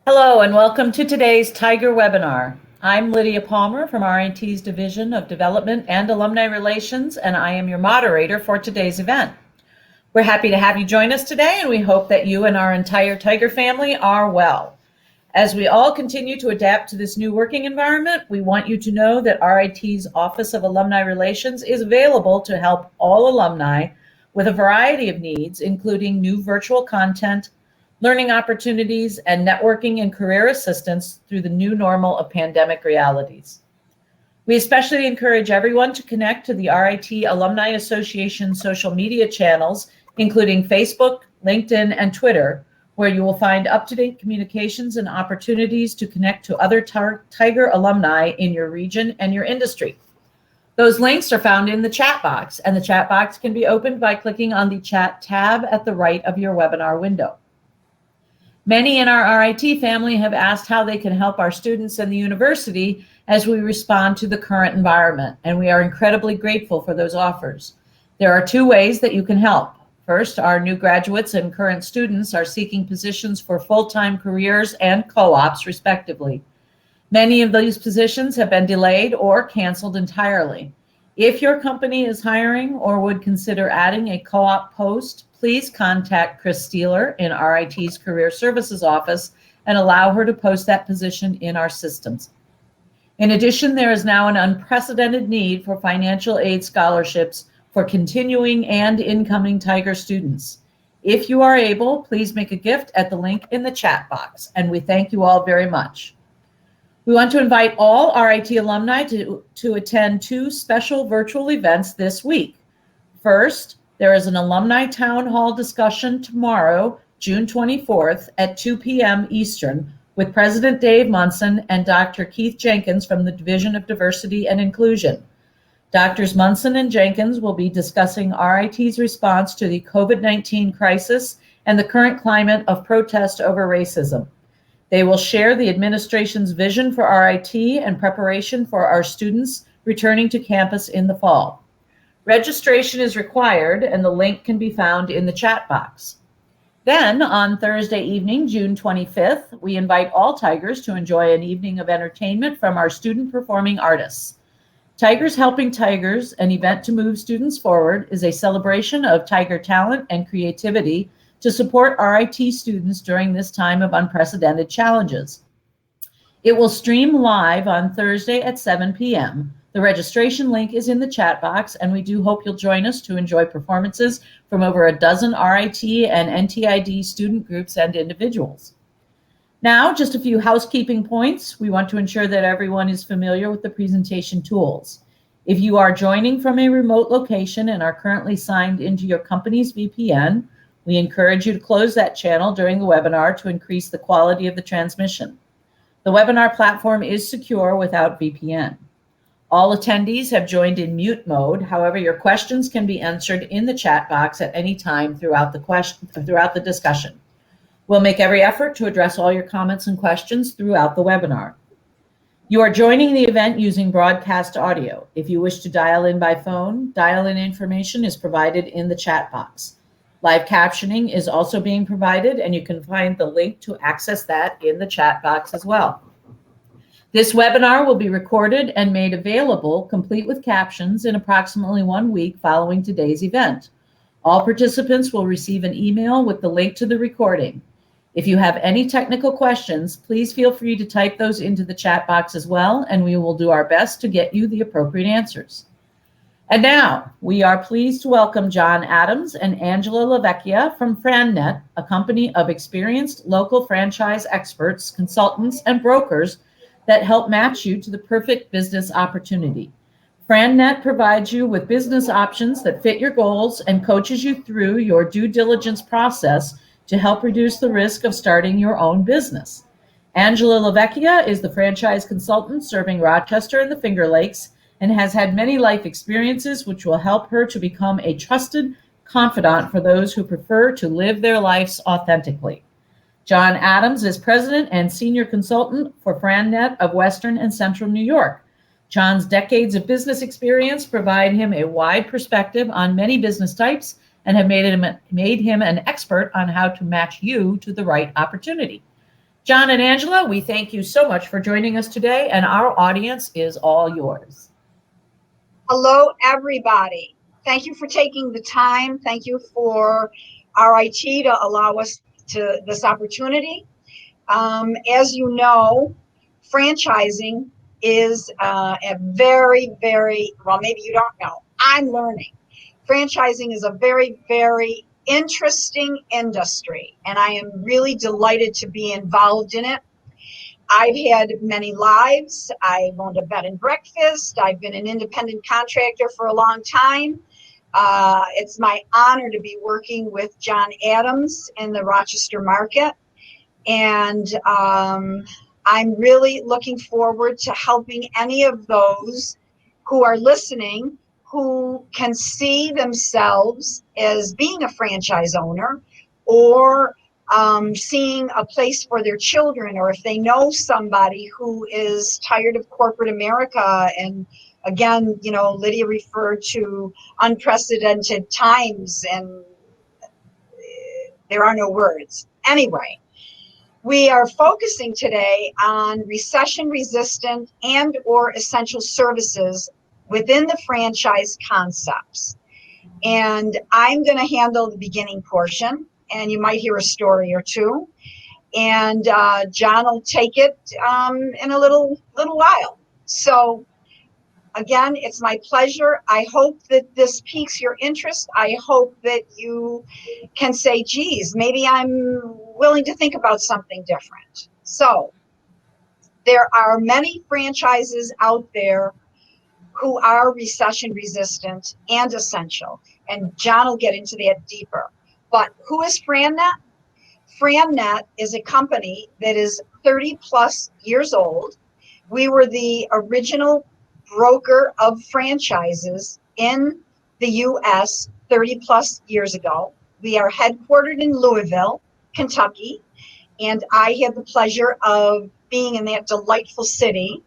Hello and welcome to today's Tiger webinar. I'm Lydia Palmer from RIT's Division of Development and Alumni Relations, and I am your moderator for today's event. We're happy to have you join us today, and we hope that you and our entire Tiger family are well. As we all continue to adapt to this new working environment, we want you to know that RIT's Office of Alumni Relations is available to help all alumni with a variety of needs, including new virtual content, learning opportunities, and networking and career assistance through the new normal of pandemic realities. We especially encourage everyone to connect to the RIT Alumni Association social media channels, including Facebook, LinkedIn, and Twitter, where you will find up-to-date communications and opportunities to connect to other Tiger alumni in your region and your industry. Those links are found in the chat box, and the chat box can be opened by clicking on the chat tab at the right of your webinar window. Many in our RIT family have asked how they can help our students and the university as we respond to the current environment, and we are incredibly grateful for those offers. There are two ways that you can help. First, our new graduates and current students are seeking positions for full-time careers and co-ops, respectively. Many of these positions have been delayed or canceled entirely. If your company is hiring or would consider adding a co-op post, please contact Chris Steeler in RIT's Career Services Office and allow her to post that position in our systems. In addition, there is now an unprecedented need for financial aid scholarships for continuing and incoming Tiger students. If you are able, please make a gift at the link in the chat box, and we thank you all very much. We want to invite all RIT alumni to attend two special virtual events this week. First, there is an alumni town hall discussion tomorrow, June 24th at 2 p.m. Eastern with President Dave Munson and Dr. Keith Jenkins from the Division of Diversity and Inclusion. Drs. Munson and Jenkins will be discussing RIT's response to the COVID-19 crisis and the current climate of protest over racism. They will share the administration's vision for RIT and preparation for our students returning to campus in the fall. Registration is required, and the link can be found in the chat box. Then, on Thursday evening, June 25th, we invite all Tigers to enjoy an evening of entertainment from our student performing artists. Tigers Helping Tigers, an event to move students forward, is a celebration of Tiger talent and creativity to support RIT students during this time of unprecedented challenges. It will stream live on Thursday at 7 p.m. The registration link is in the chat box, and we do hope you'll join us to enjoy performances from over a dozen RIT and NTID student groups and individuals. Now, just a few housekeeping points. We want to ensure that everyone is familiar with the presentation tools. If you are joining from a remote location and are currently signed into your company's VPN, we encourage you to close that channel during the webinar to increase the quality of the transmission. The webinar platform is secure without VPN. All attendees have joined in mute mode. However, your questions can be answered in the chat box at any time throughout the discussion. We'll make every effort to address all your comments and questions throughout the webinar. You are joining the event using broadcast audio. If you wish to dial in by phone, dial-in information is provided in the chat box. Live captioning is also being provided, and you can find the link to access that in the chat box as well. This webinar will be recorded and made available, complete with captions, in approximately 1 week following today's event. All participants will receive an email with the link to the recording. If you have any technical questions, please feel free to type those into the chat box as well, and we will do our best to get you the appropriate answers. And now, we are pleased to welcome John Adams and Angela LaVecchia from FranNet, a company of experienced local franchise experts, consultants, and brokers that help match you to the perfect business opportunity. FranNet provides you with business options that fit your goals and coaches you through your due diligence process to help reduce the risk of starting your own business. Angela LaVecchia is the franchise consultant serving Rochester and the Finger Lakes and has had many life experiences which will help her to become a trusted confidant for those who prefer to live their lives authentically. John Adams is president and senior consultant for FranNet of Western and Central New York. John's decades of business experience provide him a wide perspective on many business types and have made him an expert on how to match you to the right opportunity. John and Angela, we thank you so much for joining us today, and our audience is all yours. Hello, everybody. Thank you for taking the time. Thank you for RIT to allow us to this opportunity. As you know, franchising is a very, very, well, maybe you don't know, I'm learning. Franchising is a very, very interesting industry, and I am really delighted to be involved in it. I've had many lives. I've owned a bed and breakfast. I've been an independent contractor for a long time. It's my honor to be working with John Adams in the Rochester market. And I'm really looking forward to helping any of those who are listening who can see themselves as being a franchise owner, or seeing a place for their children, or if they know somebody who is tired of corporate America. And again, Lydia referred to unprecedented times, and there are no words. Anyway, we are focusing today on recession-resistant and or essential services within the franchise concepts. And I'm going to handle the beginning portion, and you might hear a story or two. And John will take it in a little while. So again, it's my pleasure. I hope that this piques your interest. I hope that you can say, geez, maybe I'm willing to think about something different. So there are many franchises out there who are recession resistant and essential. And John will get into that deeper. But who is FranNet? FranNet is a company that is 30 plus years old. We were the original broker of franchises in the US 30 plus years ago. We are headquartered in Louisville, Kentucky, and I had the pleasure of being in that delightful city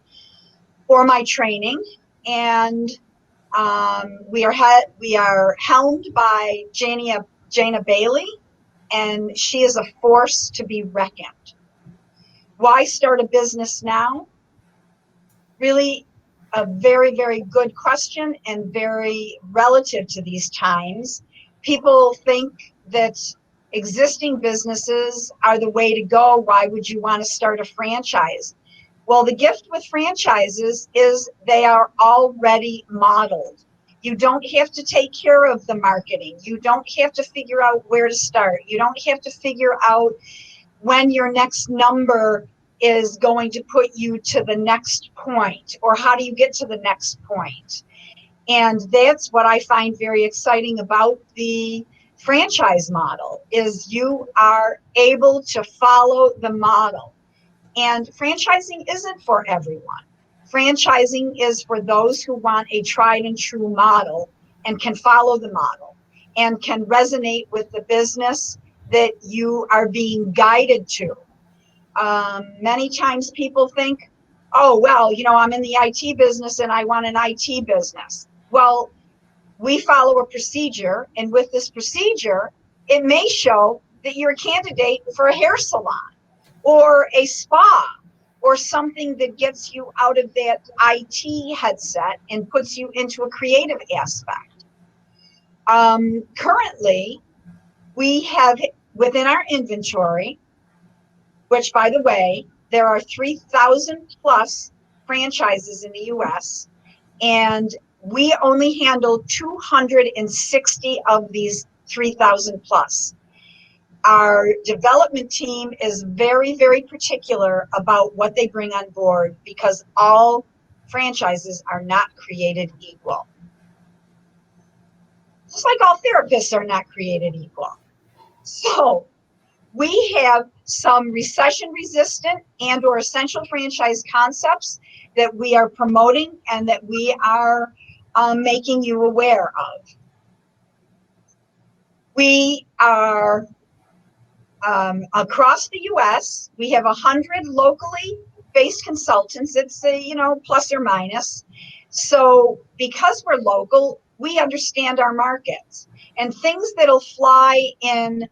for my training. And we are helmed by Jana Bailey, and she is a force to be reckoned. Why start a business now? Really a very, very good question, and very relative to these times. People think that existing businesses are the way to go. Why would you want to start a franchise? Well, the gift with franchises is they are already modeled. You don't have to take care of the marketing. You don't have to figure out where to start. You don't have to figure out when your next number is going to put you to the next point, or how do you get to the next point. And that's what I find very exciting about the franchise model, is you are able to follow the model. And franchising isn't for everyone. Franchising is for those who want a tried and true model and can follow the model and can resonate with the business that you are being guided to. Many times people think, oh, well, I'm in the IT business and I want an IT business. Well, we follow a procedure, and with this procedure, it may show that you're a candidate for a hair salon or a spa, or something that gets you out of that IT headset and puts you into a creative aspect. Currently, we have within our inventory, which, by the way, there are 3,000 plus franchises in the US, and we only handle 260 of these 3,000 plus. Our development team is very, very particular about what they bring on board, because all franchises are not created equal. Just like all therapists are not created equal. So we have some recession resistant and or essential franchise concepts that we are promoting and that we are making you aware of. We are across the US, we have 100 locally based consultants. It's plus or minus. So because we're local, we understand our markets, and things that'll fly in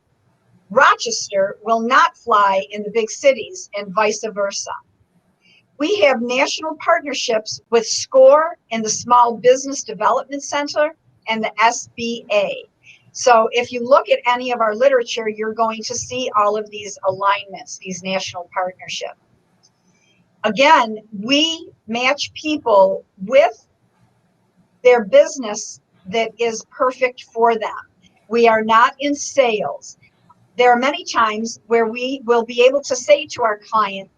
Rochester will not fly in the big cities and vice versa. We have national partnerships with SCORE and the Small Business Development Center and the SBA. So if you look at any of our literature, you're going to see all of these alignments, these national partnerships. Again, we match people with their business that is perfect for them. We are not in sales. There are many times where we will be able to say to our client,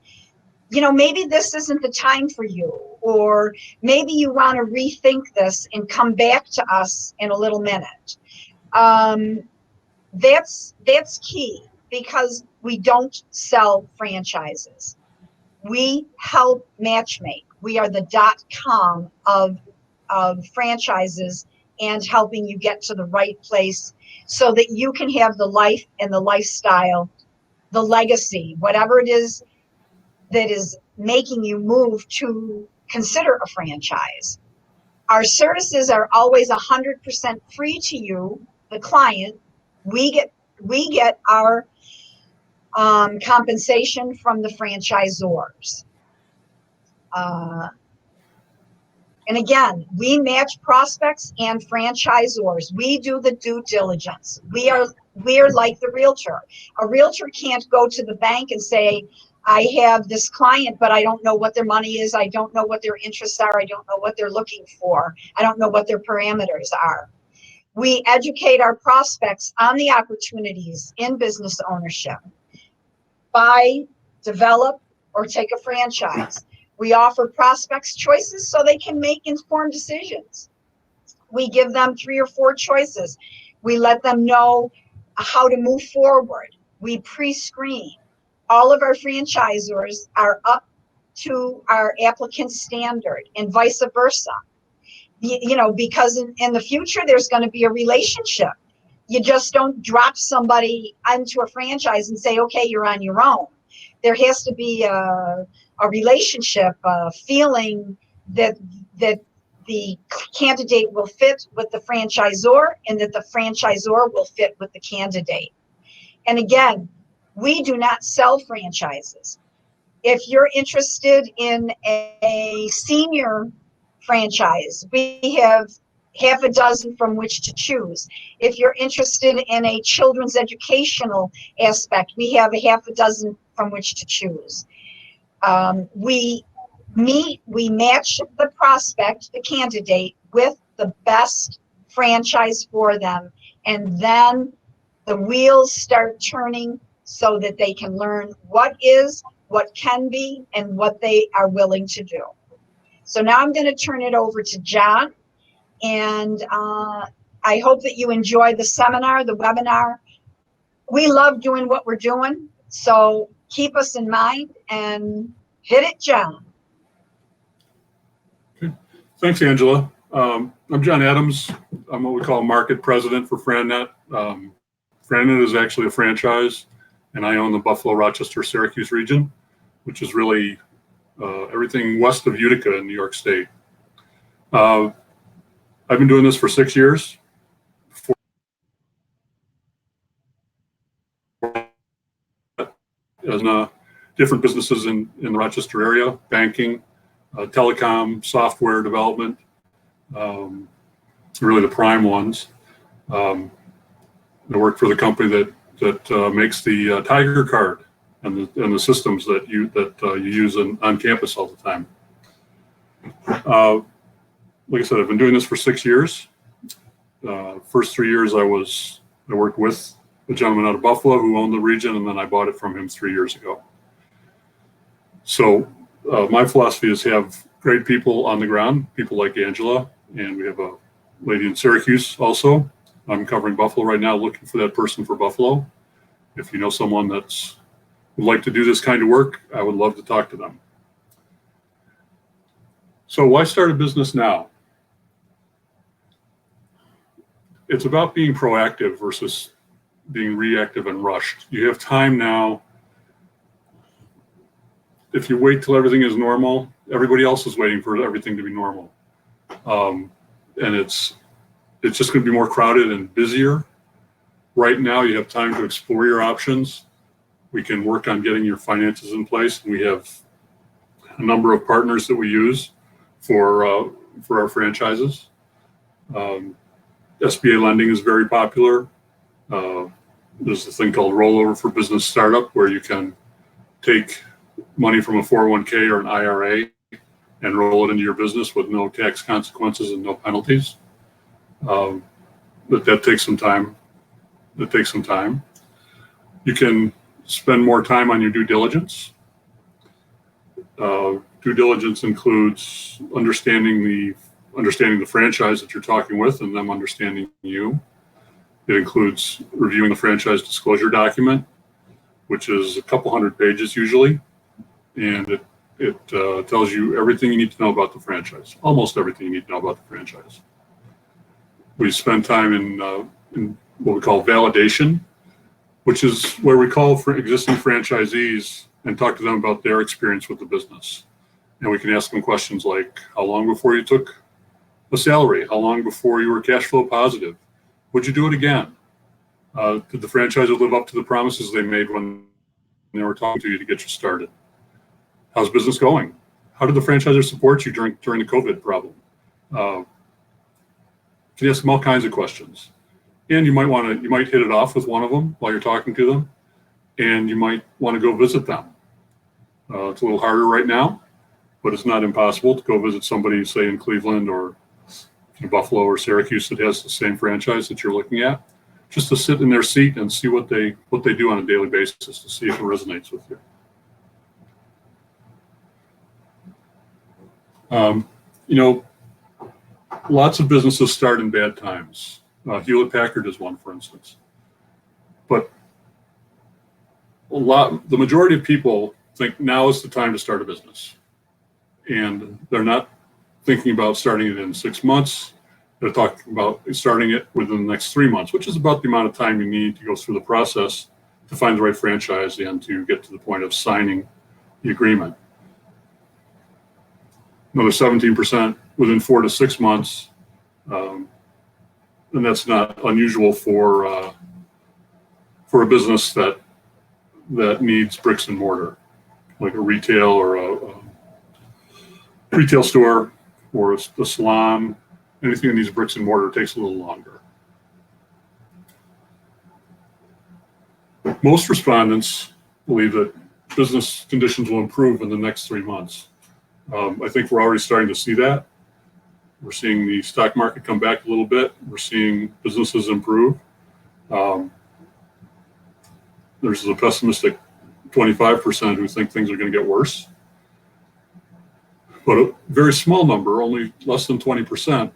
you know, maybe this isn't the time for you, or maybe you want to rethink this and come back to us in a little minute. That's key, because we don't sell franchises. We help matchmake. We are the .com of franchises and helping you get to the right place so that you can have the life and the lifestyle, the legacy, whatever it is that is making you move to consider a franchise. Our services are always 100% free to you, the client. We get our compensation from the franchisors. And again, we match prospects and franchisors. We do the due diligence. We are like the realtor. A realtor can't go to the bank and say, I have this client, but I don't know what their money is. I don't know what their interests are. I don't know what they're looking for. I don't know what their parameters are. We educate our prospects on the opportunities in business ownership. Buy, develop, or take a franchise. We offer prospects choices so they can make informed decisions. We give them 3 or 4 choices. We let them know how to move forward. We pre-screen. All of our franchisors are up to our applicant standard and vice versa. You know, because in the future, there's going to be a relationship. You just don't drop somebody onto a franchise and say, okay, you're on your own. There has to be a relationship, a feeling that the candidate will fit with the franchisor and that the franchisor will fit with the candidate. And again, we do not sell franchises. If you're interested in a senior franchise, we have half a dozen from which to choose. If you're interested in a children's educational aspect, we have a half a dozen from which to choose. We match the prospect, the candidate, with the best franchise for them, and then the wheels start turning so that they can learn what is, what can be, and what they are willing to do. So now I'm going to turn it over to John, and I hope that you enjoy the seminar, the webinar. We love doing what we're doing, so keep us in mind and hit it, John. Okay. Thanks, Angela. I'm John Adams. I'm what we call market president for FranNet. FranNet is actually a franchise, and I own the Buffalo, Rochester, Syracuse region, which is really everything west of Utica in New York State. I've been doing this for 6 years. As different businesses in the Rochester area, banking, telecom, software development, really the prime ones. I work for the company that makes the Tiger card and the systems that you use on campus all the time. Like I said, I've been doing this for 6 years. First 3 years I worked with a gentleman out of Buffalo who owned the region, and then I bought it from him 3 years ago. So my philosophy is have great people on the ground, people like Angela, and we have a lady in Syracuse also. I'm covering Buffalo right now, looking for that person for Buffalo. If you know someone that's would like to do this kind of work, I would love to talk to them. So why start a business now? It's about being proactive versus being reactive and rushed. You have time now. If you wait till everything is normal, everybody else is waiting for everything to be normal. And it's just going to be more crowded and busier. right now you have time to explore your options. We can work on getting your finances in place. We have a number of partners that we use for our franchises. SBA lending is very popular. There's a thing called rollover for business startup, where you can take money from a 401k or an IRA and roll it into your business with no tax consequences and no penalties. But that takes some time. You can spend more time on your due diligence. Due diligence includes understanding the franchise that you're talking with and them understanding you. It includes reviewing the franchise disclosure document, which is a couple hundred pages usually, and it tells you everything you need to know about the franchise, almost everything you need to know about the franchise. We spend time in what we call validation, which is where we call for existing franchisees and talk to them about their experience with the business. And we can ask them questions like, how long before you took a salary? How long before you were cash flow positive? Would you do it again? Did the franchisor live up to the promises they made when they were talking to you to get you started? How's business going? How did the franchisor support you during the COVID problem? You can ask them all kinds of questions. And you might hit it off with one of them while you're talking to them, and you might want to go visit them. It's a little harder right now, but it's not impossible to go visit somebody, say in Cleveland or in Buffalo or Syracuse, that has the same franchise that you're looking at, just to sit in their seat and see what they do on a daily basis, to see if it resonates with you. Lots of businesses start in bad times. Hewlett-Packard is one, for instance. But the majority of people think now is the time to start a business. And they're not thinking about starting it in 6 months. They're talking about starting it within the next 3 months, which is about the amount of time you need to go through the process to find the right franchise and to get to the point of signing the agreement. Another 17% within 4 to 6 months. And that's not unusual for a business that needs bricks and mortar, like a retail or a retail store or a salon. Anything that needs bricks and mortar takes a little longer. Most respondents believe that business conditions will improve in the next 3 months. I think we're already starting to see that. We're seeing the stock market come back a little bit. We're seeing businesses improve. There's a pessimistic 25% who think things are going to get worse. But a very small number, only less than 20% of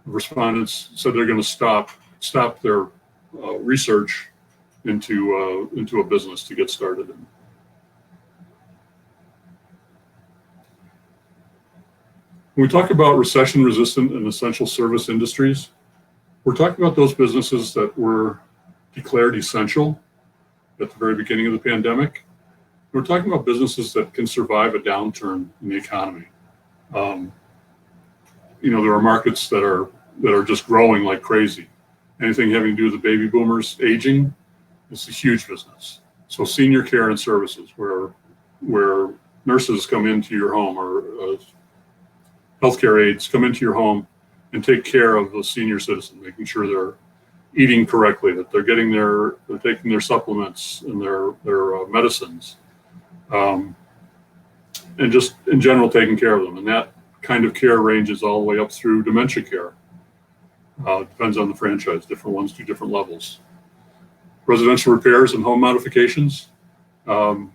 respondents said they're going to stop their research into a business to get started in. When we talk about recession-resistant and essential service industries, we're talking about those businesses that were declared essential at the very beginning of the pandemic. We're talking about businesses that can survive a downturn in the economy. There are markets that are just growing like crazy. Anything having to do with the baby boomers aging is a huge business. So senior care and services, where nurses come into your home or healthcare aides come into your home and take care of the senior citizen, making sure they're eating correctly, that they're taking their supplements and their medicines, and just in general taking care of them. And that kind of care ranges all the way up through dementia care. Depends on the franchise. Different ones do different levels. Residential repairs and home modifications. When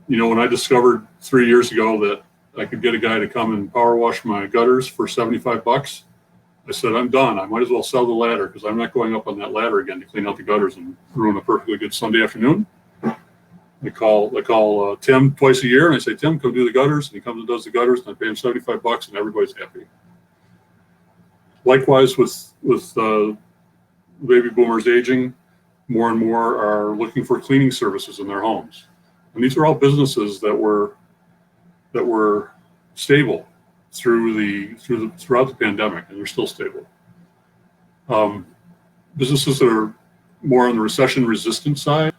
I discovered 3 years ago that I could get a guy to come and power wash my gutters for $75, I said, I'm done. I might as well sell the ladder, because I'm not going up on that ladder again to clean out the gutters and ruin a perfectly good Sunday afternoon. I call Tim twice a year, and I say, Tim, come do the gutters. And he comes and does the gutters, and I pay him $75, and everybody's happy. Likewise, with baby boomers aging, more and more are looking for cleaning services in their homes. And these are all businesses that were stable throughout the pandemic, and they're still stable. Businesses that are more on the recession resistant side,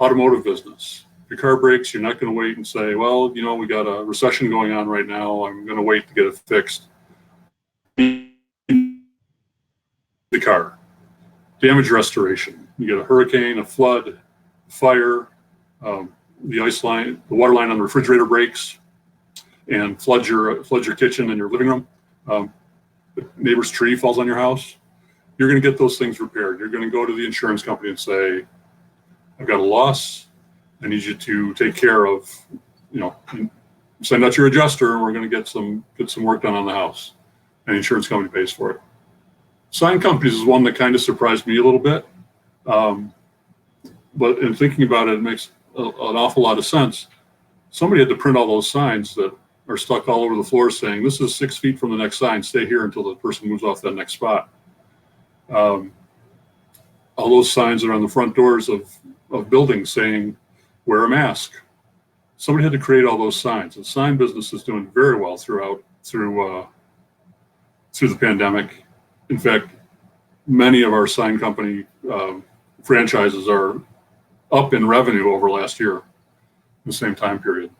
automotive business. If your car breaks, you're not going to wait and say, well, you know, we got a recession going on right now, I'm going to wait to get it fixed. The car. Damage restoration. You get a hurricane, a flood, fire, the ice line, the water line on the refrigerator breaks and floods your kitchen and your living room. The neighbor's tree falls on your house. You're going to get those things repaired. You're going to go to the insurance company and say, I've got a loss. I need you to take care of, you know, send out your adjuster and we're going to get some work done on the house. And the insurance company pays for it. Sign companies is one that kind of surprised me a little bit. But in thinking about it, it makes an awful lot of sense. Somebody had to print all those signs that are stuck all over the floor saying, this is 6 feet from the next sign, stay here until the person moves off that next spot. All those signs are on the front doors of buildings saying, wear a mask. Somebody had to create all those signs. The sign business is doing very well through the pandemic. In fact, many of our sign company franchises are up in revenue over last year, the same time period.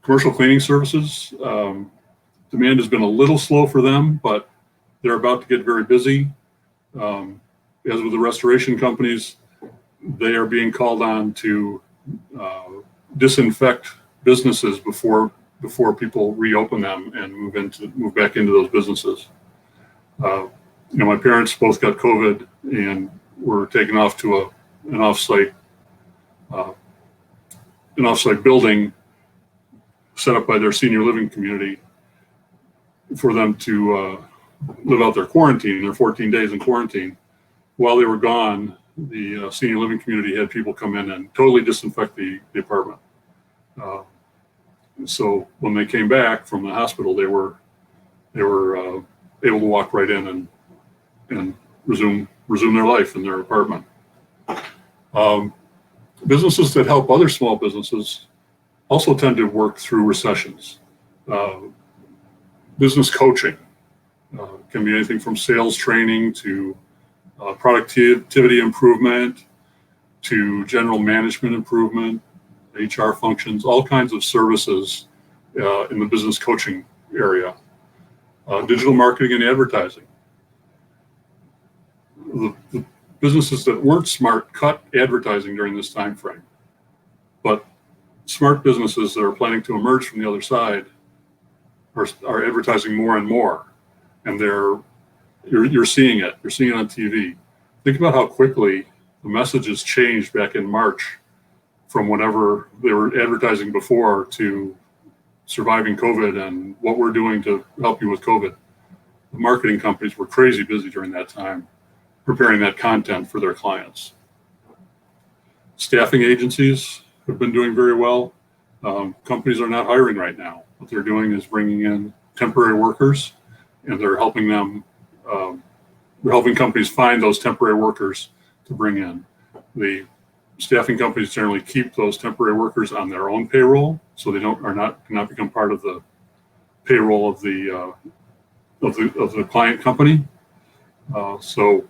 Commercial cleaning services, demand has been a little slow for them, but they're about to get very busy. As with the restoration companies, they are being called on to disinfect businesses before people reopen them and move back into those businesses. You know, my parents both got COVID and were taken off to an offsite building set up by their senior living community for them to live out their quarantine, their 14 days in quarantine. While they were gone, the senior living community had people come in and totally disinfect the apartment. So when they came back from the hospital, they were able to walk right in and resume their life in their apartment. Businesses that help other small businesses also tend to work through recessions. Business coaching can be anything from sales training to productivity improvement to general management improvement, HR functions, all kinds of services in the business coaching area. Digital marketing and advertising. The businesses that weren't smart cut advertising during this time frame, but smart businesses that are planning to emerge from the other side are advertising more and more, and you're seeing it. You're seeing it on TV. Think about how quickly the messages changed back in March from whenever they were advertising before to surviving COVID and what we're doing to help you with COVID. The marketing companies were crazy busy during that time, preparing that content for their clients. Staffing agencies have been doing very well. Companies are not hiring right now. What they're doing is bringing in temporary workers, and they're helping them. They're helping companies find those temporary workers to bring in. The staffing companies generally keep those temporary workers on their own payroll, so they cannot become part of the payroll of the client company. So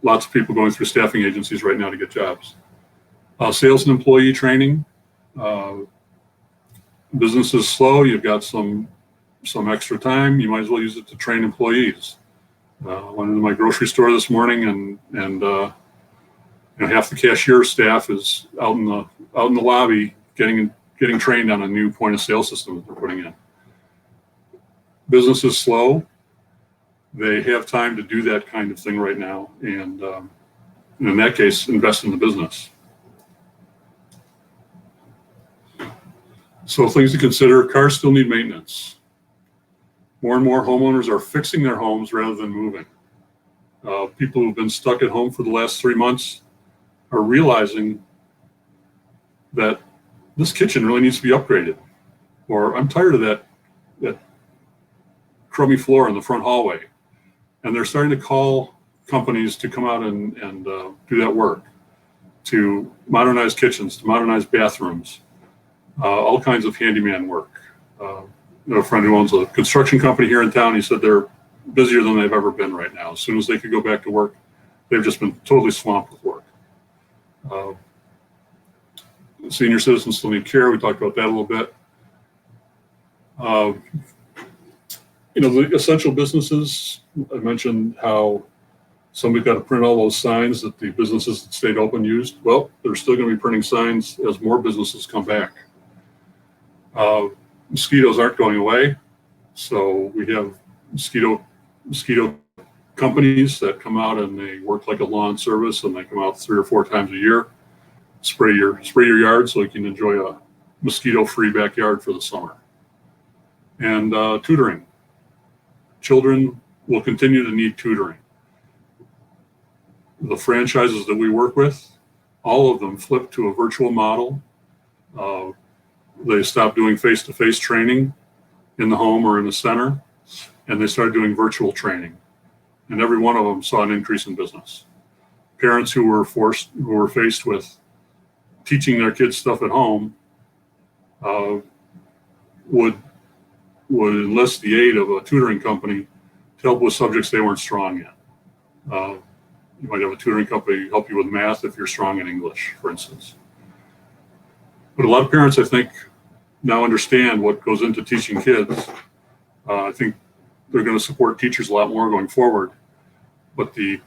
lots of people going through staffing agencies right now to get jobs. Sales and employee training. Business is slow. You've got some extra time. You might as well use it to train employees. Went into my grocery store this morning, and half the cashier staff is out in the lobby getting trained on a new point of sale system that they're putting in. Business is slow. They have time to do that kind of thing right now, and in that case, invest in the business. So things to consider: cars still need maintenance. More and more homeowners are fixing their homes rather than moving. People who've been stuck at home for the last 3 months are realizing that this kitchen really needs to be upgraded, or I'm tired of that crummy floor in the front hallway. And they're starting to call companies to come out and do that work, to modernize kitchens, to modernize bathrooms, all kinds of handyman work. I have a friend who owns a construction company here in town. He said they're busier than they've ever been right now. As soon as they could go back to work, they've just been totally swamped with work. Senior citizens still need care. We talked about that a little bit. The essential businesses, I mentioned how somebody got to print all those signs that the businesses that stayed open used. Well, they're still going to be printing signs as more businesses come back. Mosquitoes aren't going away. So we have mosquito companies that come out and they work like a lawn service, and they come out 3 or 4 times a year, spray your yard so you can enjoy a mosquito-free backyard for the summer. And tutoring. Children will continue to need tutoring. The franchises that we work with, all of them flipped to a virtual model. They stopped doing face-to-face training in the home or in the center, and they started doing virtual training. And every one of them saw an increase in business. Parents who were faced with teaching their kids stuff at home would enlist the aid of a tutoring company to help with subjects they weren't strong in. You might have a tutoring company help you with math if you're strong in English, for instance. But a lot of parents, I think, now understand what goes into teaching kids. I think they're going to support teachers a lot more going forward. But the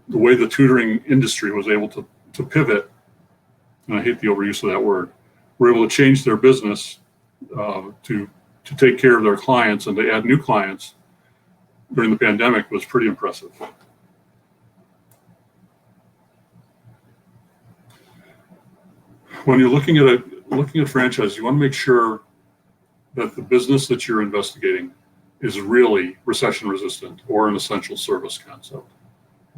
way the tutoring industry was able to pivot, and I hate the overuse of that word, were able to change their business to take care of their clients and to add new clients during the pandemic was pretty impressive. When you're looking at franchise, you want to make sure that the business that you're investigating is really recession resistant or an essential service concept.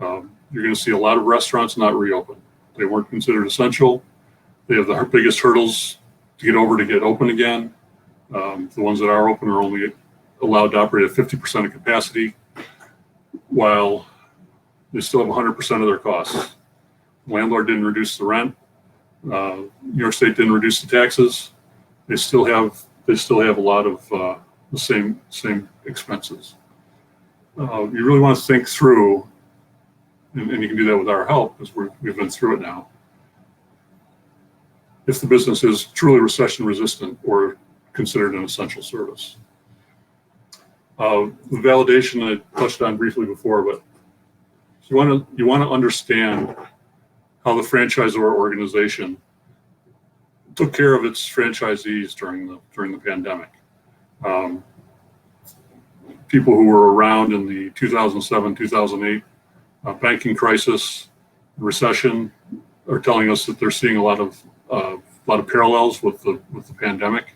You're going to see a lot of restaurants not reopen. They weren't considered essential. They have the biggest hurdles to get over to get open again. The ones that are open are only allowed to operate at 50% of capacity, while they still have 100% of their costs. Landlord didn't reduce the rent. New York State didn't reduce the taxes. They still have a lot of the same expenses. You really want to think through, and you can do that with our help because we've been through it now. If the business is truly recession resistant or considered an essential service. The validation I touched on briefly before, but you want to understand how the franchisor organization took care of its franchisees during the pandemic. People who were around in the 2007, 2008 banking crisis, recession, are telling us that they're seeing a lot of parallels with the pandemic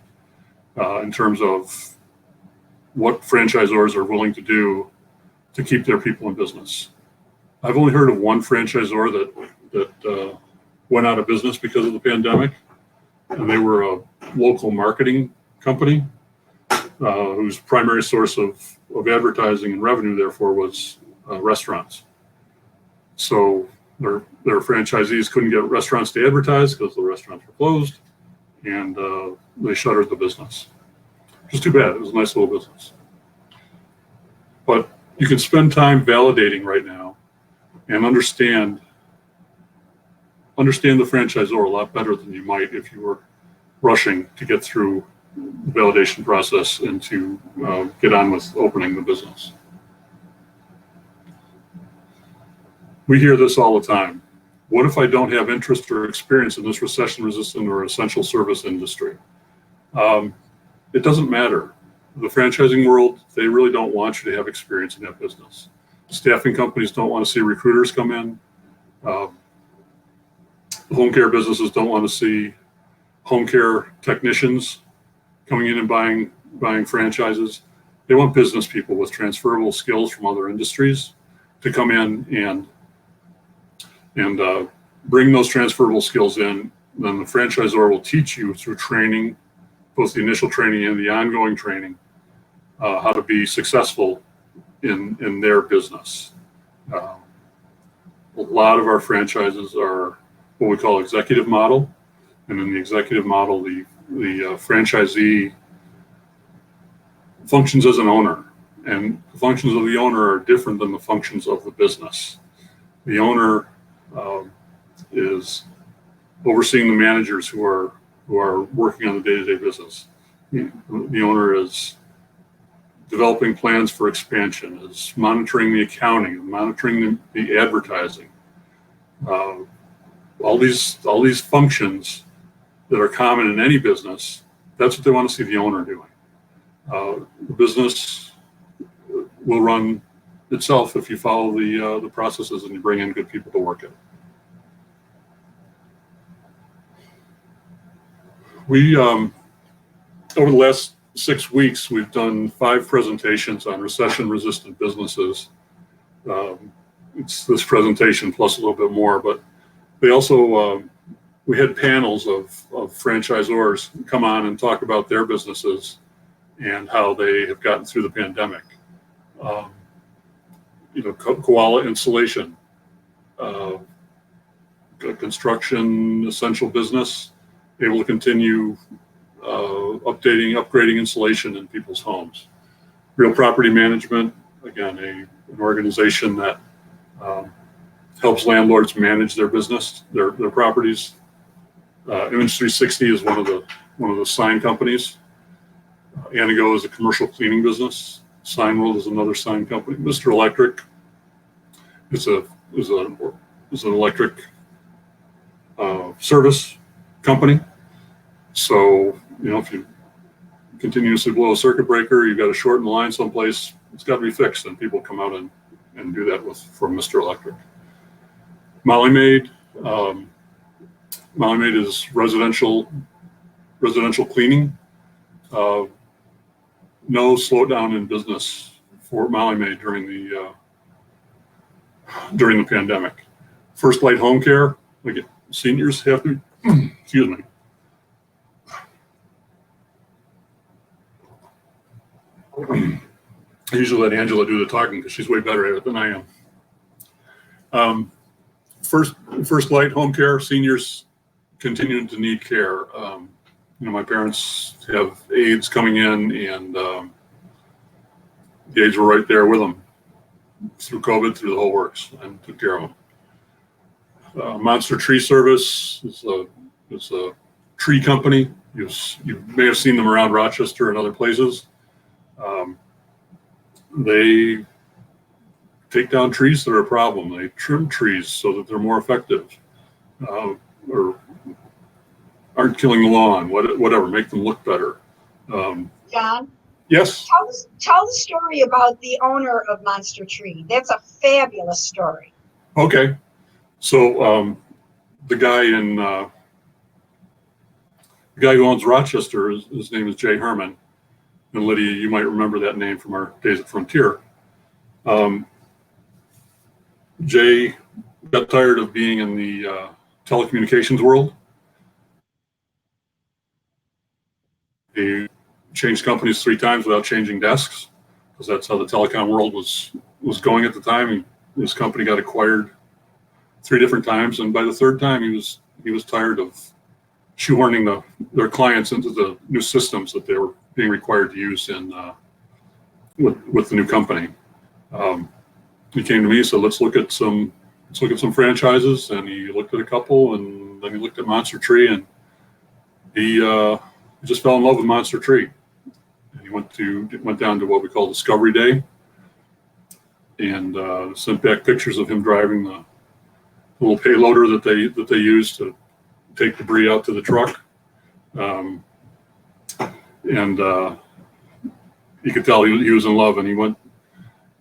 in terms of what franchisors are willing to do to keep their people in business. I've only heard of one franchisor that went out of business because of the pandemic, and they were a local marketing company whose primary source of advertising and revenue, therefore, was restaurants. So their franchisees couldn't get restaurants to advertise because the restaurants were closed, and they shuttered the business. Which is too bad. It was a nice little business. But you can spend time validating right now and understand the franchisor a lot better than you might if you were rushing to get through the validation process and to get on with opening the business. We hear this all the time. What if I don't have interest or experience in this recession-resistant or essential service industry? It doesn't matter. The franchising world, they really don't want you to have experience in that business. Staffing companies don't want to see recruiters come in. Home care businesses don't want to see home care technicians coming in and buying franchises. They want business people with transferable skills from other industries to come in and bring those transferable skills in. Then the franchisor will teach you through training, both the initial training and the ongoing training, how to be successful in their business. A lot of our franchises are what we call executive model. And in the executive model, the franchisee functions as an owner. And the functions of the owner are different than the functions of the business. The owner is overseeing the managers who are working on the day-to-day business. The owner is developing plans for expansion, is monitoring the accounting, monitoring the advertising. All these functions that are common in any business, that's what they want to see the owner doing. The business will run itself if you follow the processes and you bring in good people to work it. We over the last 6 weeks, we've done 5 presentations on recession-resistant businesses. It's this presentation plus a little bit more, but they also we had panels of franchisors come on and talk about their businesses and how they have gotten through the pandemic. Koala Insulation, a construction essential business, able to continue upgrading insulation in people's homes. Real Property Management, again, an organization that helps landlords manage their business, their properties. Image 360 is one of the sign companies. Anago is a commercial cleaning business. Sign World is another sign company. Mr. Electric is an electric service company. So, if you continuously blow a circuit breaker, you've got to shorten the line someplace, it's got to be fixed, and people come out and do that from Mr. Electric. Molly Maid. Molly Maid is residential cleaning. No slowdown in business for Molly Maid during the pandemic. First Light Home Care. Again, seniors have to. Excuse me. I usually let Angela do the talking because she's way better at it than I am. First Light Home Care. Seniors continuing to need care. My parents have aides coming in, and the aides were right there with them through COVID, through the whole works, and took care of them. Monster Tree Service is a tree company. You may have seen them around Rochester and other places. They take down trees that are a problem. They trim trees so that they're more effective, or aren't killing the lawn, whatever, make them look better. John? Yes? Tell the story about the owner of Monster Tree. That's a fabulous story. Okay. So the guy who owns Rochester, his name is Jay Herman. And Lydia, you might remember that name from our days at Frontier. Jay got tired of being in the telecommunications world. He changed companies 3 times without changing desks, because that's how the telecom world was going at the time. His company got acquired 3 different times, and by the 3rd time, he was tired of shoehorning their clients into the new systems that they were being required to use with the new company. He came to me and said, let's look at some franchises, and he looked at a couple, and then he looked at Monster Tree, and he just fell in love with Monster Tree. And he went down to what we call Discovery Day, and sent back pictures of him driving the little payloader that they use to take debris out to the truck. And you could tell he was in love, and he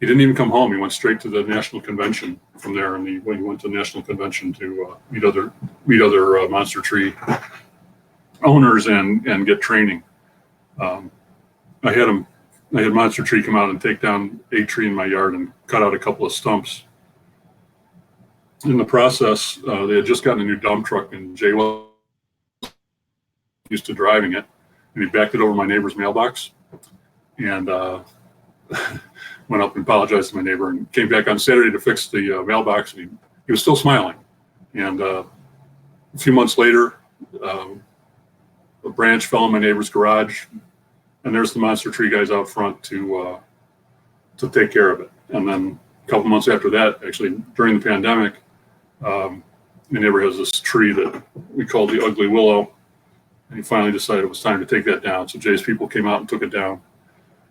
didn't even come home. He went straight to the national convention from there, and he went to the national convention to meet other Monster Tree owners and get training. I had Monster Tree come out and take down a tree in my yard and cut out a couple of stumps. In the process, they had just gotten a new dump truck, and Jay was used to driving it, and he backed it over my neighbor's mailbox, and went up and apologized to my neighbor, and came back on Saturday to fix the mailbox, and he was still smiling. And a few months later, a branch fell in my neighbor's garage, and there's the Monster Tree guys out front to take care of it. And then a couple months after that, actually during the pandemic, my neighbor has this tree that we call the ugly willow, and he finally decided it was time to take that down. So Jay's people came out and took it down,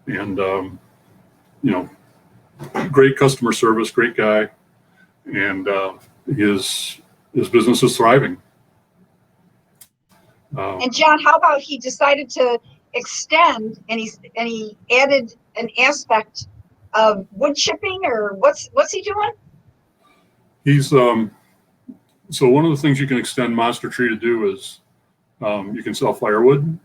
and you know, great customer service, great guy, and his business is thriving. And John, how about he decided to extend, and he added an aspect of wood chipping, or what's he doing? He's so one of the things you can extend Monster Tree to do is you can sell firewood.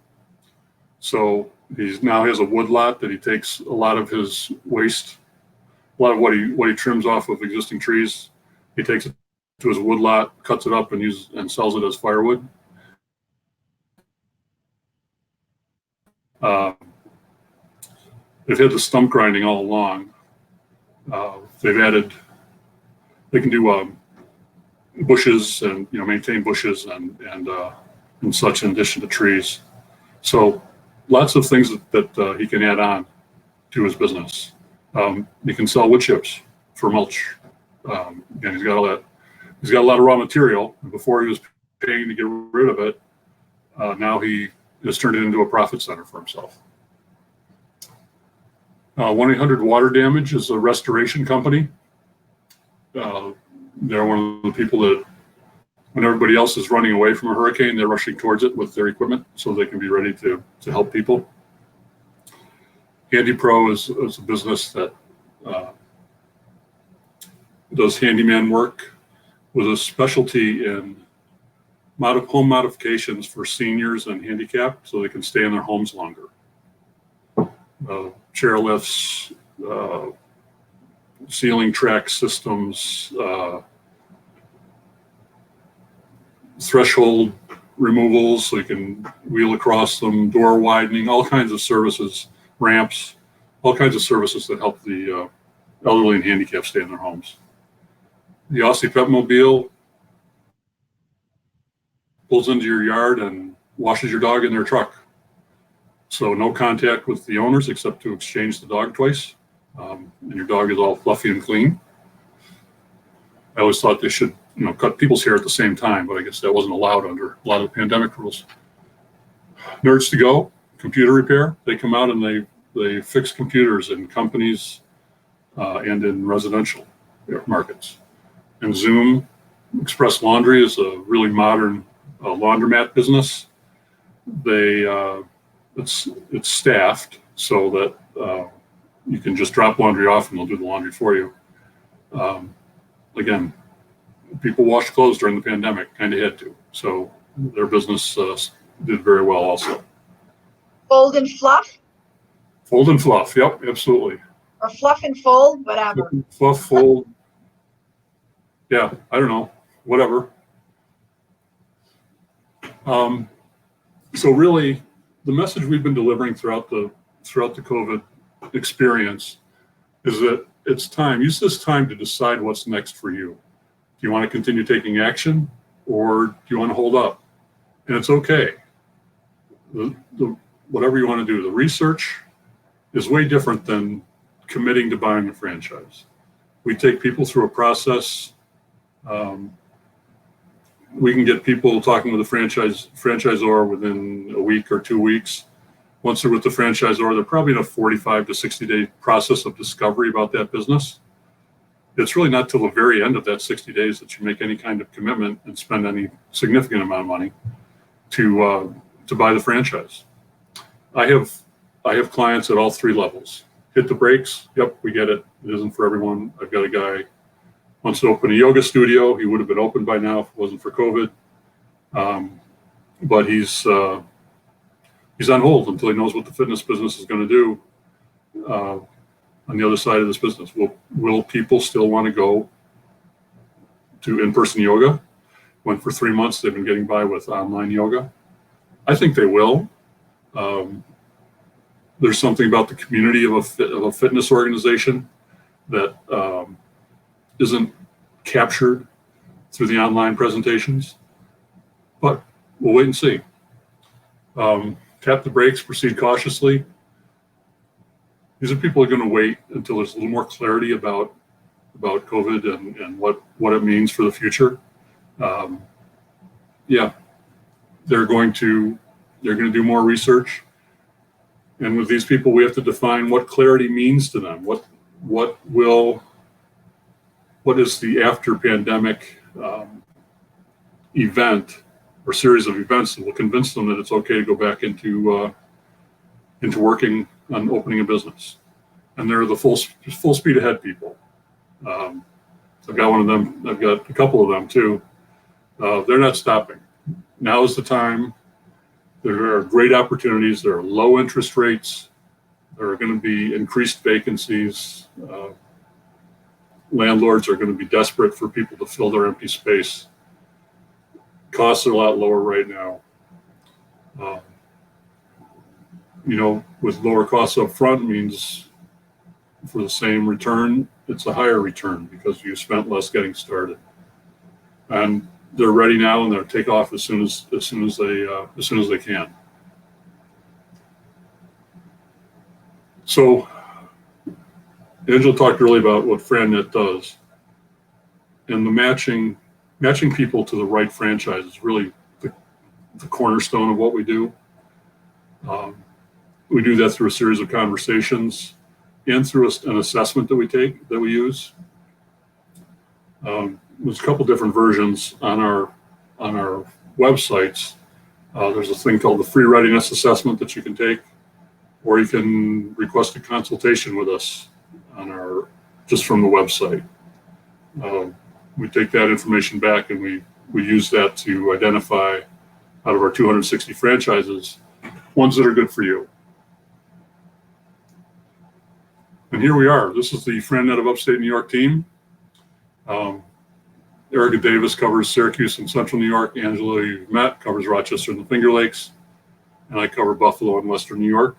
So he now has a wood lot that he takes a lot of his waste, a lot of what he trims off of existing trees. He takes it to his wood lot, cuts it up, and sells it as firewood. They've had the stump grinding all along. They can do bushes and maintain bushes and such in addition to trees. So lots of things that he can add on to his business. He can sell wood chips for mulch. And he's got all that. He's got a lot of raw material. Before he was paying to get rid of it. Now he has turned it into a profit center for himself. 1-800-Water Damage is a restoration company. They're one of the people that, when everybody else is running away from a hurricane, they're rushing towards it with their equipment so they can be ready to help people. Handy Pro is a business that does handyman work with a specialty in home modifications for seniors and handicapped so they can stay in their homes longer. Chair lifts, ceiling track systems, threshold removals so you can wheel across them, door widening, all kinds of services, ramps, all kinds of services that help the elderly and handicapped stay in their homes. The Aussie Petmobile pulls into your yard and washes your dog in their truck. So no contact with the owners except to exchange the dog twice. And your dog is all fluffy and clean. I always thought they should, cut people's hair at the same time, but I guess that wasn't allowed under a lot of the pandemic rules. Nerds to Go, computer repair. They come out and they fix computers in companies and in residential markets. And Zoom Express Laundry is a really modern laundromat business. It's staffed so that you can just drop laundry off and they'll do the laundry for you. Again, people washed clothes during the pandemic, kind of had to. So their business did very well also. Fold and fluff? Fold and fluff, yep, absolutely. Or fluff and fold, whatever. Fluff, fold. Yeah, I don't know, whatever. So really, the message we've been delivering throughout the COVID experience is that it's time. Use this time to decide what's next for you. Do you want to continue taking action, or do you want to hold up? And it's okay. Whatever you want to do. The research is way different than committing to buying a franchise. We take people through a process. We can get people talking with a franchisor within a week or 2 weeks. Once they're with the franchisor, they're probably in a 45 to 60 day process of discovery about that business. It's really not till the very end of that 60 days that you make any kind of commitment and spend any significant amount of money to buy the franchise. I have clients at all three levels. Hit the brakes. Yep, we get it. It isn't for everyone. I've got a guy wants to open a yoga studio. He would have been open by now if it wasn't for COVID. But he's on hold until he knows what the fitness business is going to do on the other side of this business. Will people still want to go to in-person yoga when for 3 months they've been getting by with online yoga? I think they will. There's something about the community of a fitness organization that isn't captured through the online presentations, but we'll wait and see. Tap the brakes, proceed cautiously. These are people who are going to wait until there's a little more clarity about about COVID and what it means for the future. Yeah, they're going to do more research. And with these people, we have to define what clarity means to them. What is the after pandemic event or series of events that will convince them that it's okay to go back into working on opening a business. And they're the full speed ahead people. I've got one of them. I've got a couple of them too. They're not stopping. Now is the time. There are great opportunities. There are low interest rates. There are going to be increased vacancies. Landlords are going to be desperate for people to fill their empty space. Costs are a lot lower right now. With lower costs up front means for the same return, it's a higher return because you spent less getting started. And they're ready now, and they'll take off as soon as they can. So, Angela talked earlier about what FranNet does, and the matching people to the right franchise is really the cornerstone of what we do. We do that through a series of conversations and through an assessment that we use. There's a couple different versions on our websites. There's a thing called the free readiness assessment that you can take, or you can request a consultation with us just from the website. We take that information back and we use that to identify out of our 260 franchises, ones that are good for you. And here we are. This is the FranNet of Upstate New York team. Erica Davis covers Syracuse and Central New York. Angela, you've met, covers Rochester and the Finger Lakes. And I cover Buffalo and Western New York.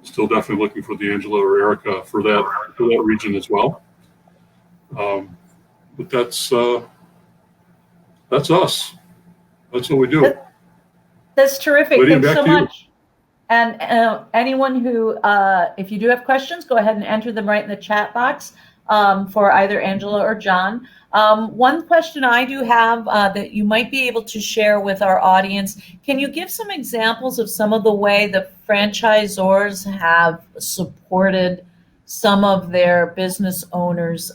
Still definitely looking for the Angela or Erica for that region as well. But that's us. That's what we do. That's terrific. Lydia, Thanks so back to you. much. And anyone who, if you do have questions, go ahead and enter them right in the chat box for either Angela or John. One question I do have that you might be able to share with our audience, can you give some examples of some of the way the franchisors have supported some of their business owners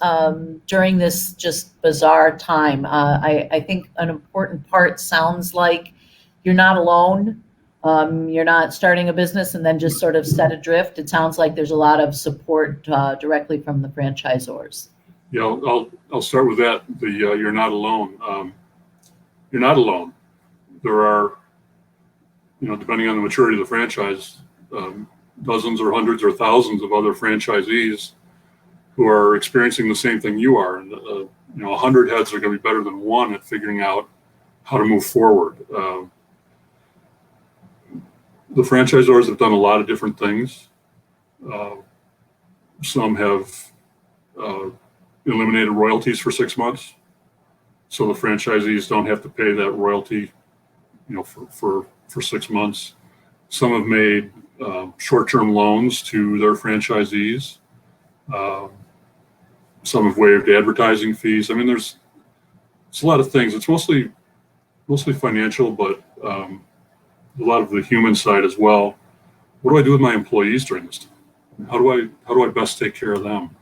during this just bizarre time? I think an important part sounds like you're not alone. You're not starting a business and then just sort of set adrift. It sounds like there's a lot of support directly from the franchisors. Yeah, I'll start with that. You're not alone. You're not alone. There are, depending on the maturity of the franchise, dozens or hundreds or thousands of other franchisees who are experiencing the same thing you are. And 100 heads are going to be better than one at figuring out how to move forward. The franchisors have done a lot of different things. Some have eliminated royalties for 6 months, so the franchisees don't have to pay that royalty, for 6 months. Some have made short-term loans to their franchisees. Some have waived advertising fees. I mean, it's a lot of things. It's mostly financial, but a lot of the human side as well. What do I do with my employees during this time? How do I best take care of them?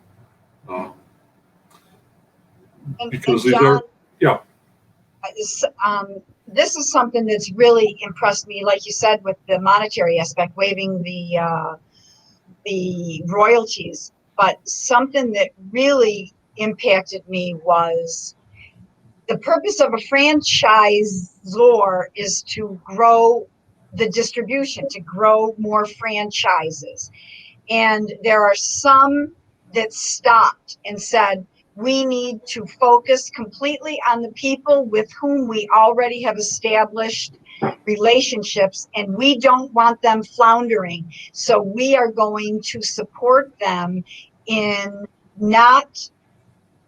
Because and John, yeah. This is something that's really impressed me, like you said, with the monetary aspect, waiving the royalties. But something that really impacted me was the purpose of a franchisor is to grow the distribution, to grow more franchises. And there are some that stopped and said, we need to focus completely on the people with whom we already have established relationships, and we don't want them floundering. So we are going to support them in not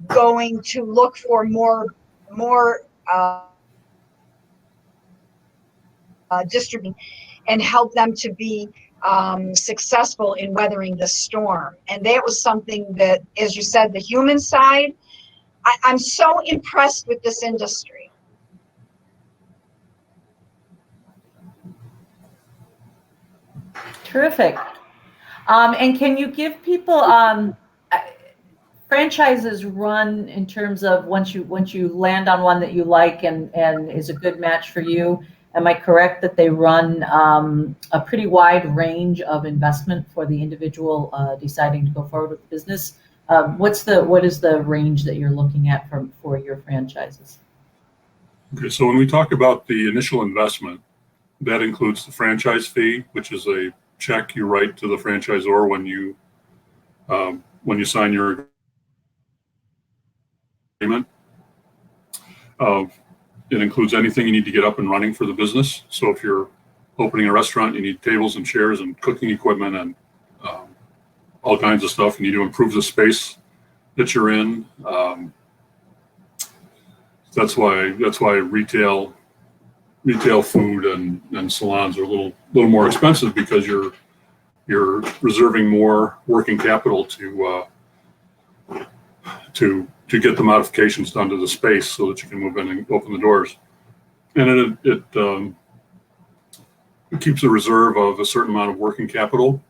going to look for more distributing and help them to be successful in weathering the storm. And that was something that, as you said, the human side, I'm so impressed with this industry. Terrific. And can you give people franchises run in terms of once you land on one that you like and is a good match for you? Am I correct that they run a pretty wide range of investment for the individual deciding to go forward with the business? What is the range that you're looking at for your franchises? Okay, so when we talk about the initial investment, that includes the franchise fee, which is a check you write to the franchisor when you sign your agreement. It includes anything you need to get up and running for the business. So if you're opening a restaurant, you need tables and chairs and cooking equipment and all kinds of stuff. You need to improve the space that you're in. That's why retail food and salons are a little more expensive, because you're reserving more working capital to get the modifications done to the space so that you can move in and open the doors. And it keeps a reserve of a certain amount of working capital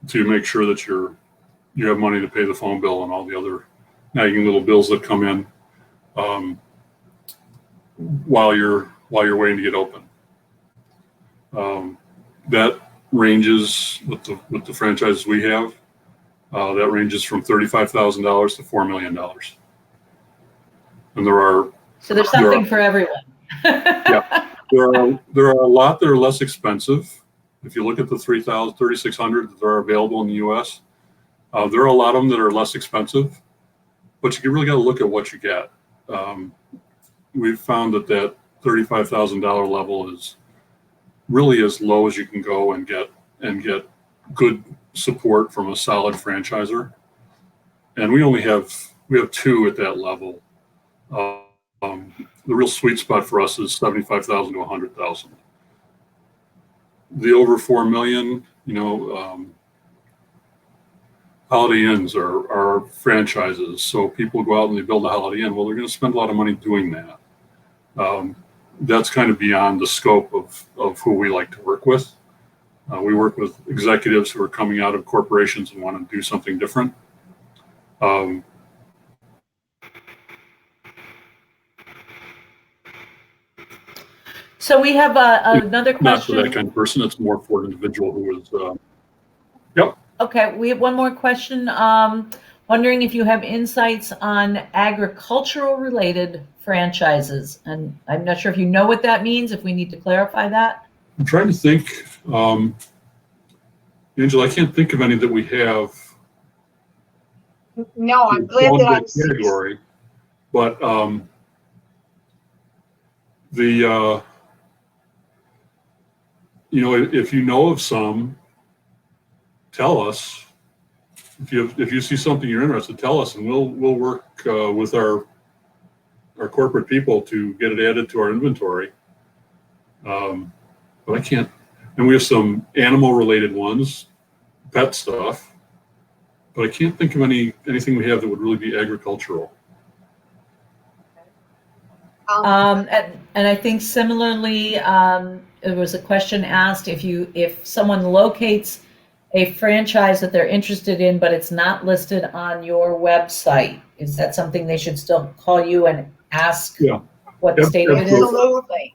to make sure that you have money to pay the phone bill and all the other nagging little bills that come in while you're waiting to get open. That ranges with the franchises we have. That ranges from $35,000 to $4 million. And there's something for everyone. Yeah, there are a lot that are less expensive. If you look at the 3,600 that are available in the U.S., there are a lot of them that are less expensive, but you really got to look at what you get. We've found that $35,000 level is really as low as you can go and get good support from a solid franchisor. And we have two at that level. The real sweet spot for us is $75,000 to $100,000. The over $4 million, Holiday Inns are franchises. So people go out and they build a Holiday Inn. Well, they're going to spend a lot of money doing that. That's kind of beyond the scope of who we like to work with. We work with executives who are coming out of corporations and want to do something different. So we have another question. Not for that kind of person. It's more for an individual who is. Yep. Okay, we have one more question. Wondering if you have insights on agricultural related franchises, and I'm not sure if you know what that means. If we need to clarify that. I'm trying to think. Angela, I can't think of any that we have. No, I'm glad that I'm category, but if you know of some, tell us. If you see something you're interested, tell us, and we'll work with our corporate people to get it added to our inventory. But I can't. And we have some animal-related ones, pet stuff, but I can't think of anything we have that would really be agricultural. And I think similarly, there was a question asked if someone locates a franchise that they're interested in, but it's not listed on your website, is that something they should still call you and ask what the state of it is? Absolutely.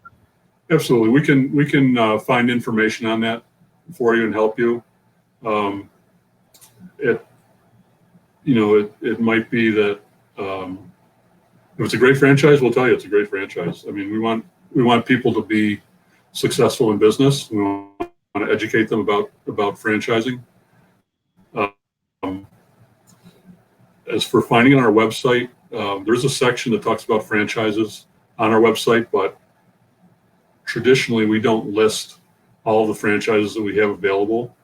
Absolutely. We can find information on that for you and help you. It might be that if it's a great franchise, we'll tell you it's a great franchise. I mean, we want people to be successful in business. We want to educate them about franchising. As for finding on our website, there's a section that talks about franchises on our website, but traditionally we don't list all of the franchises that we have available.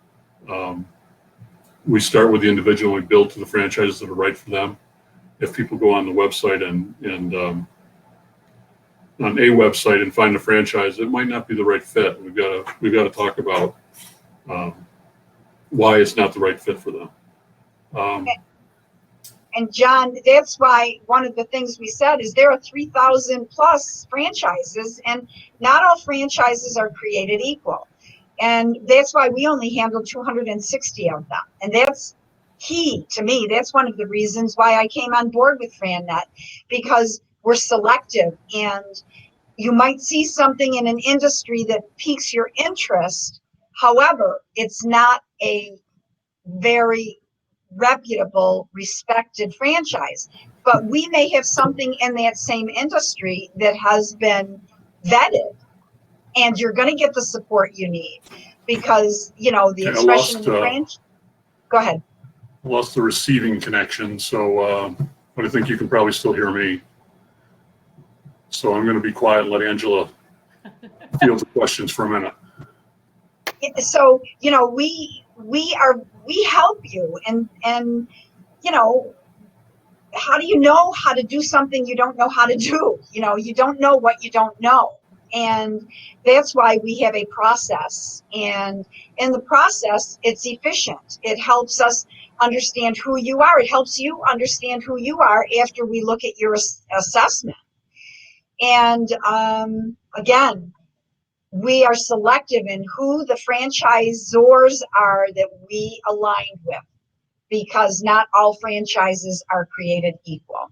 We start with the individual and we build to the franchises that are right for them. If people go on the website and on a website and find a franchise, it might not be the right fit. We've got to talk about why it's not the right fit for them. And John, that's why one of the things we said is there are 3,000 plus franchises, and not all franchises are created equal. And that's why we only handle 260 of them. And that's key to me. That's one of the reasons why I came on board with FranNet, because we're selective, and you might see something in an industry that piques your interest. However, it's not a very reputable, respected franchise, but we may have something in that same industry that has been vetted, and you're going to get the support you need, because the expression in the franchise. Go ahead. Lost the receiving connection, so but I think you can probably still hear me. So I'm going to be quiet and let Angela field the questions for a minute. So we help you, and how do you know how to do something you don't know how to do? You don't know what you don't know, and that's why we have a process. And in the process, it's efficient. It helps us understand who you are. It helps you understand who you are after we look at your assessment. And again, we are selective in who the franchisors are that we aligned with, because not all franchises are created equal.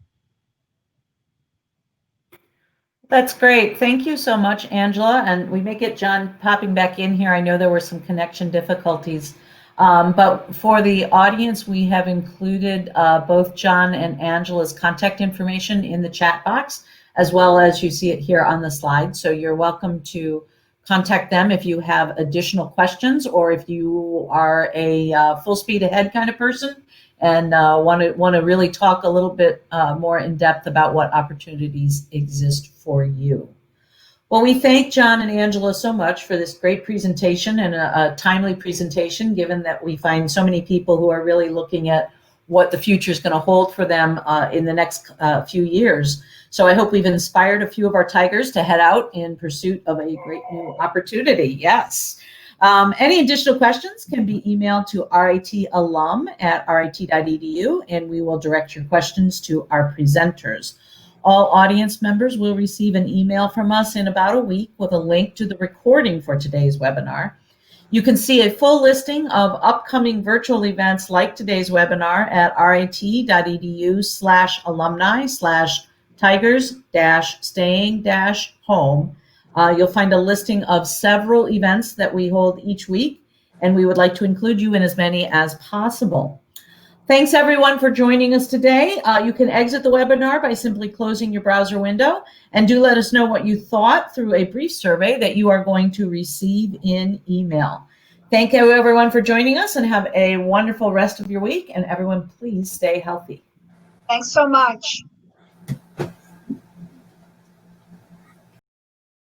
That's great. Thank you so much, Angela. And we may get John popping back in here. I know there were some connection difficulties. But for the audience, we have included both John and Angela's contact information in the chat box, as well as you see it here on the slide. So you're welcome to contact them if you have additional questions, or if you are a full speed ahead kind of person and want to really talk a little bit more in depth about what opportunities exist for you. Well, we thank John and Angela so much for this great presentation, and a timely presentation, given that we find so many people who are really looking at what the future is going to hold for them in the next few years. So I hope we've inspired a few of our Tigers to head out in pursuit of a great new opportunity. Yes. Any additional questions can be emailed to ritalum@rit.edu, and we will direct your questions to our presenters. All audience members will receive an email from us in about a week with a link to the recording for today's webinar. You can see a full listing of upcoming virtual events like today's webinar at rit.edu/alumni/tigers-staying-home. You'll find a listing of several events that we hold each week, and we would like to include you in as many as possible. Thanks everyone for joining us today. You can exit the webinar by simply closing your browser window, and do let us know what you thought through a brief survey that you are going to receive in email. Thank you everyone for joining us, and have a wonderful rest of your week, and everyone please stay healthy. Thanks so much.